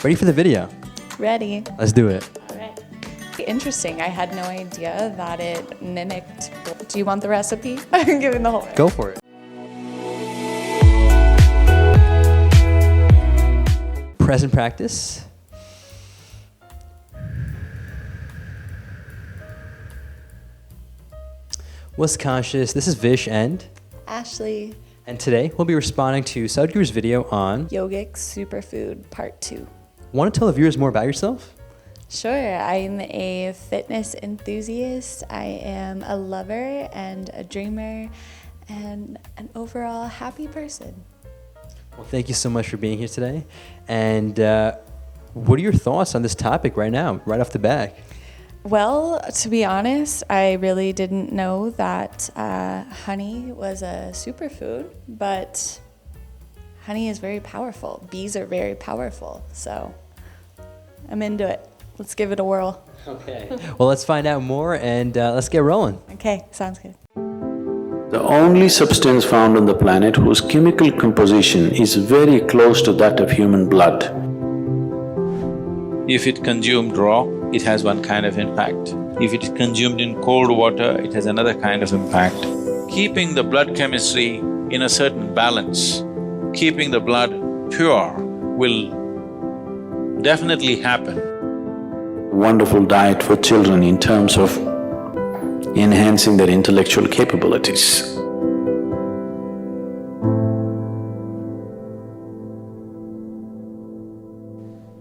Ready for the video? Ready. Let's do it. All right. Interesting. I had no idea that it mimicked. Do you want the recipe? I'm giving the whole. Go for it. Present practice. What's conscious? This is Vish and Ashley. And today we'll be responding to Sadhguru's video on Yogic Superfood Part 2. Want to tell the viewers more about yourself? Sure. I'm a fitness enthusiast. I am a lover and a dreamer and an overall happy person. Well, thank you so much for being here today. And what are your thoughts on this topic right now, right off the bat? Well, to be honest, I really didn't know that honey was a superfood, but honey is very powerful. Bees are very powerful, so I'm into it. Let's give it a whirl. Okay. Well, let's find out more and let's get rolling. Okay, sounds good. The only substance found on the planet whose chemical composition is very close to that of human blood. If it consumed raw, it has one kind of impact. If it is consumed in cold water, it has another kind of impact. Keeping the blood chemistry in a certain balance, keeping the blood pure will definitely happen. Wonderful diet for children in terms of enhancing their intellectual capabilities.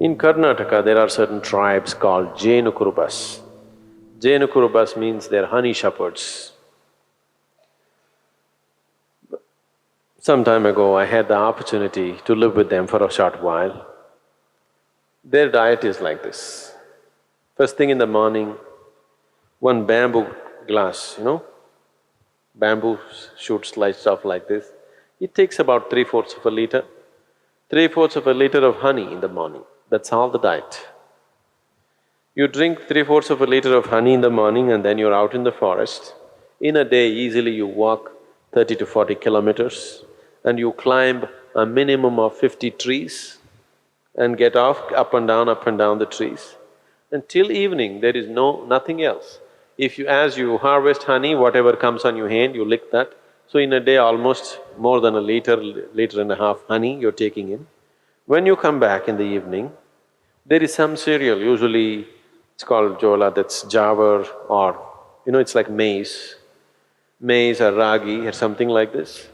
In Karnataka, there are certain tribes called Jenukurubas. Jenukurubas means they're honey shepherds. Some time ago, I had the opportunity to live with them for a short while. Their diet is like this. First thing in the morning, one bamboo glass, bamboo shoot sliced off like this. It takes about 3/4 of a liter. 3/4 of a liter of honey in the morning. That's all the diet. You drink 3/4 of a liter of honey in the morning and then you're out in the forest. In a day, easily you walk 30 to 40 kilometers and you climb a minimum of 50 trees and get off up and down the trees. Until evening, there is nothing else. As you harvest honey, whatever comes on your hand, you lick that. So in a day, almost more than a liter and a half honey you're taking in. When you come back in the evening, there is some cereal, usually it's called jola, that's jawar, or it's like maize or ragi or something like this.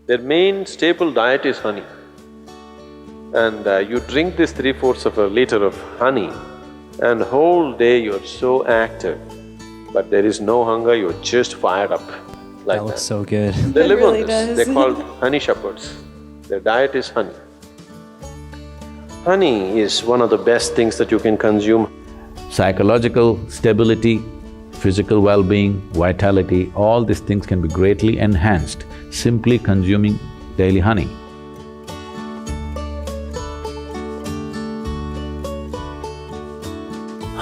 Their main staple diet is honey. And you drink this 3/4 of a liter of honey and whole day you're so active, but there is no hunger, you're just fired up like that. That looks so good. They live really on this, does. they're called honey shepherds. Their diet is honey. Honey is one of the best things that you can consume. Psychological stability, physical well-being, vitality, all these things can be greatly enhanced simply consuming daily honey.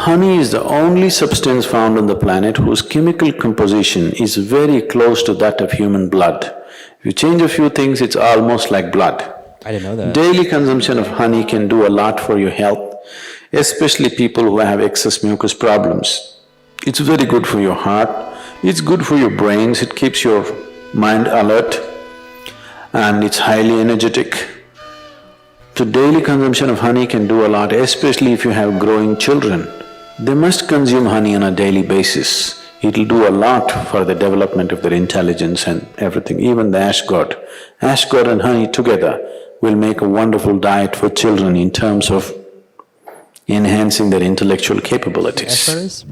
Honey is the only substance found on the planet whose chemical composition is very close to that of human blood. If you change a few things, it's almost like blood. I didn't know that. Daily consumption of honey can do a lot for your health, especially people who have excess mucus problems. It's very good for your heart, it's good for your brains, it keeps your mind alert, and it's highly energetic. So daily consumption of honey can do a lot, especially if you have growing children. They must consume honey on a daily basis. It'll do a lot for the development of their intelligence and everything, even the ash god. Ash god and honey together will make a wonderful diet for children in terms of enhancing their intellectual capabilities. Asparagus?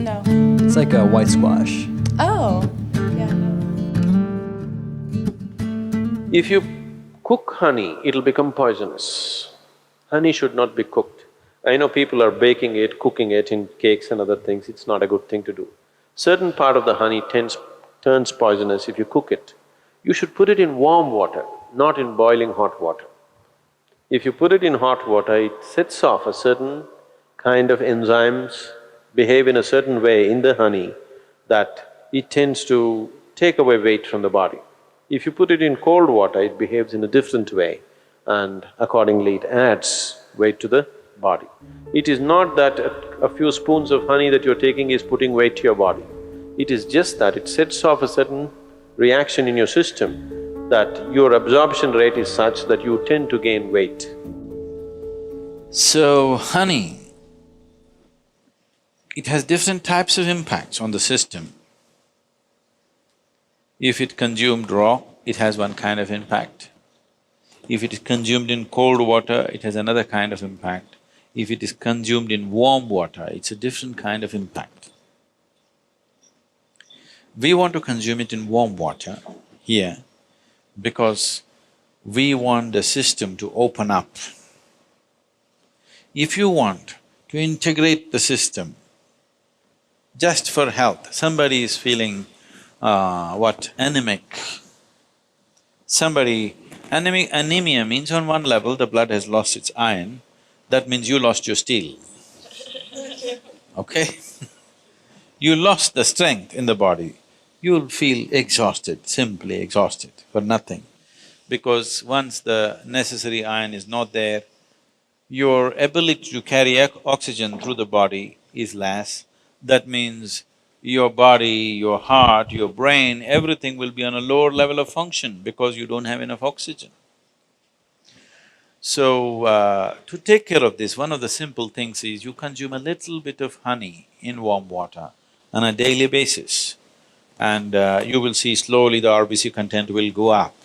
No. It's like a white squash. Oh, yeah. If you cook honey, it'll become poisonous. Honey should not be cooked. I know people are baking it, cooking it in cakes and other things, it's not a good thing to do. Certain part of the honey turns poisonous if you cook it. You should put it in warm water, not in boiling hot water. If you put it in hot water, it sets off a certain kind of enzymes, behave in a certain way in the honey that it tends to take away weight from the body. If you put it in cold water, it behaves in a different way and accordingly it adds weight to the body. It is not that a few spoons of honey that you're taking is putting weight to your body. It is just that it sets off a certain reaction in your system that your absorption rate is such that you tend to gain weight. So, honey, it has different types of impacts on the system. If it consumed raw, it has one kind of impact. If it is consumed in cold water, it has another kind of impact. If it is consumed in warm water, it's a different kind of impact. We want to consume it in warm water here because we want the system to open up. If you want to integrate the system just for health, somebody is feeling anemic. Anemia means on one level the blood has lost its iron, that means you lost your steel, okay? You lost the strength in the body, you'll feel exhausted, simply exhausted for nothing. Because once the necessary iron is not there, your ability to carry oxygen through the body is less. That means your body, your heart, your brain, everything will be on a lower level of function because you don't have enough oxygen. So, to take care of this, one of the simple things is you consume a little bit of honey in warm water on a daily basis, and you will see slowly the RBC content will go up.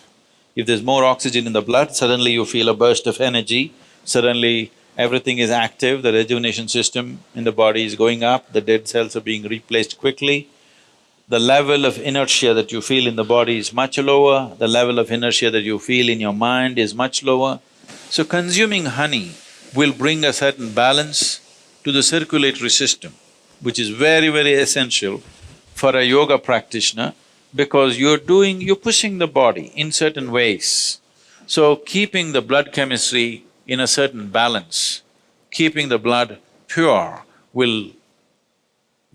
If there's more oxygen in the blood, suddenly you feel a burst of energy, suddenly everything is active, the rejuvenation system in the body is going up, the dead cells are being replaced quickly. The level of inertia that you feel in the body is much lower, the level of inertia that you feel in your mind is much lower. So consuming honey will bring a certain balance to the circulatory system, which is very, very essential for a yoga practitioner because you're pushing the body in certain ways. So keeping the blood chemistry in a certain balance, keeping the blood pure will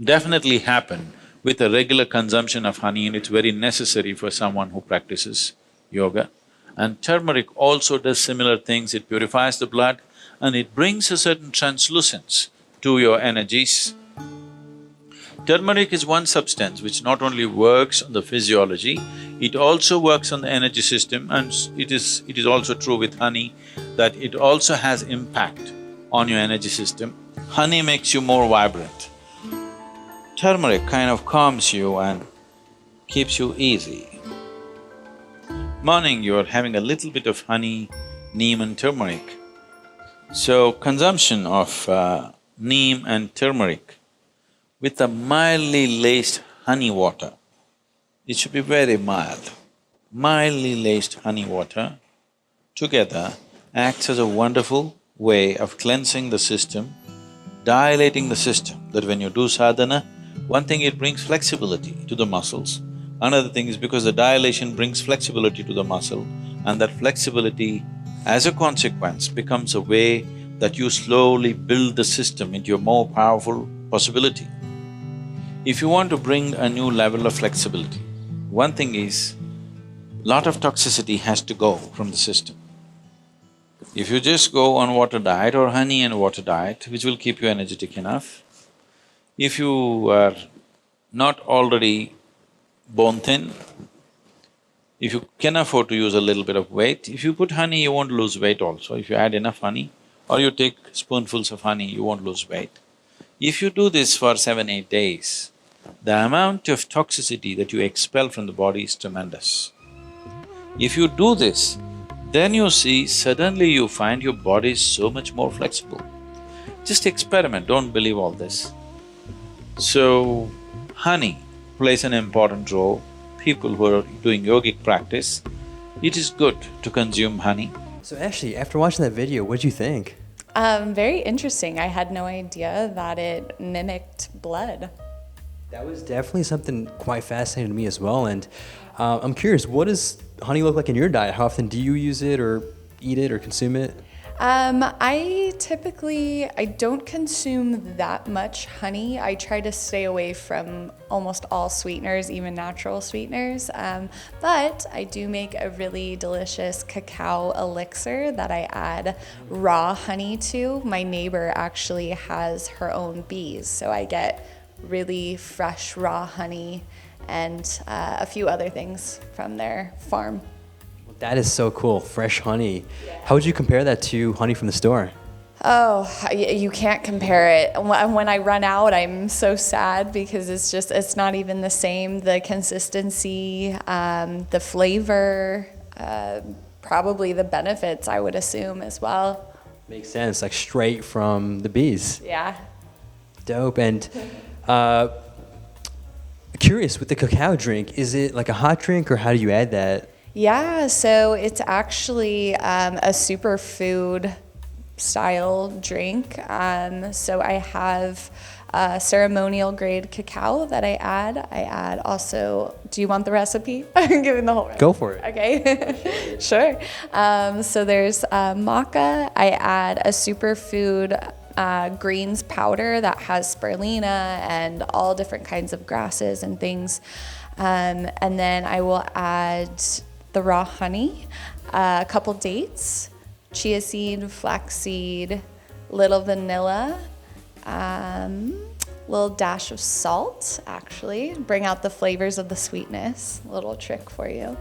definitely happen with a regular consumption of honey, and it's very necessary for someone who practices yoga. And turmeric also does similar things, it purifies the blood and it brings a certain translucence to your energies. Turmeric is one substance which not only works on the physiology, it also works on the energy system, and it is also true with honey that it also has impact on your energy system. Honey makes you more vibrant. Turmeric kind of calms you and keeps you easy. Morning you're having a little bit of honey, neem and turmeric. So consumption of neem and turmeric with a mildly laced honey water, it should be very mild. Mildly laced honey water together acts as a wonderful way of cleansing the system, dilating the system, that when you do sadhana, one thing, it brings flexibility to the muscles. Another thing is because the dilation brings flexibility to the muscle, and that flexibility, as a consequence, becomes a way that you slowly build the system into a more powerful possibility. If you want to bring a new level of flexibility, one thing is, lot of toxicity has to go from the system. If you just go on water diet or honey and water diet, which will keep you energetic enough, if you are not already bone thin, if you can afford to use a little bit of weight, if you put honey, you won't lose weight also. If you add enough honey or you take spoonfuls of honey, you won't lose weight. If you do this for 7-8 days, the amount of toxicity that you expel from the body is tremendous. If you do this, then you see suddenly you find your body is so much more flexible. Just experiment, don't believe all this. So, honey plays an important role. People who are doing yogic practice, it is good to consume honey. So Ashley, after watching that video, what'd you think? Very interesting. I had no idea that it mimicked blood. That was definitely something quite fascinating to me as well, and I'm curious, what does honey look like in your diet? How often do you use it or eat it or consume it? I don't consume that much honey. I try to stay away from almost all sweeteners, even natural sweeteners. But I do make a really delicious cacao elixir that I add raw honey to. My neighbor actually has her own bees, so I get really fresh raw honey and a few other things from their farm. That is so cool, fresh honey. How would you compare that to honey from the store? Oh, you can't compare it. When I run out, I'm so sad because it's not even the same. The consistency, the flavor, probably the benefits, I would assume as well. Makes sense, like straight from the bees. Yeah. Dope. And curious, with the cacao drink, is it like a hot drink or how do you add that? Yeah, so it's actually a superfood style drink. So I have ceremonial grade cacao that I add. I add also, do you want the recipe? I'm giving the whole recipe. Go for it. Okay, sure. So there's maca. I add a superfood greens powder that has spirulina and all different kinds of grasses and things. And then I will add the raw honey, a couple dates, chia seed, flaxseed, little vanilla, little dash of salt, actually, bring out the flavors of the sweetness, a little trick for you,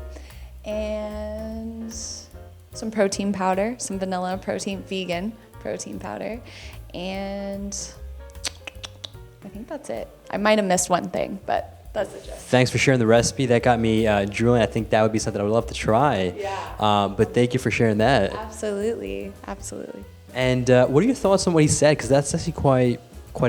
and some protein powder, some vanilla protein, vegan protein powder, and I think that's it. I might have missed one thing, but that's the gist. Thanks for sharing the recipe. That got me drooling. I think that would be something I would love to try. Yeah. But thank you for sharing that. Absolutely, absolutely. And what are your thoughts on what he said? Because that's actually quite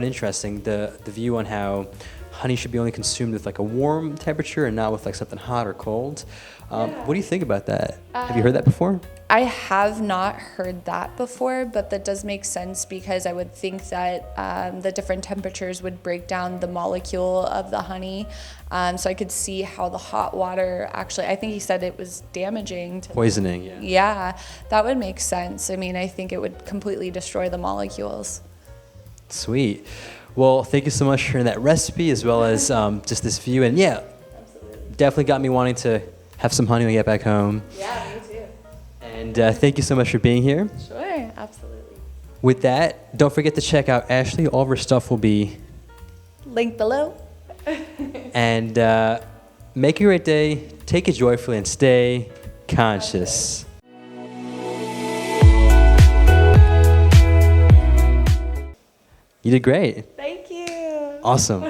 interesting. The view on how honey should be only consumed with like a warm temperature and not with like something hot or cold. What do you think about that? Have you heard that before? I have not heard that before, but that does make sense because I would think that the different temperatures would break down the molecule of the honey. So I could see how the hot water actually, I think he said it was damaging. Poisoning, yeah. Yeah, that would make sense. I mean, I think it would completely destroy the molecules. Sweet. Well, thank you so much for sharing that recipe as well as just this view. And yeah, definitely got me wanting to have some honey when I get back home. Yeah, me too. And thank you so much for being here. Sure, absolutely. With that, don't forget to check out Ashley. All of her stuff will be Link below. And make it a great day. Take it joyfully and stay conscious. You did great. Thank you. Awesome.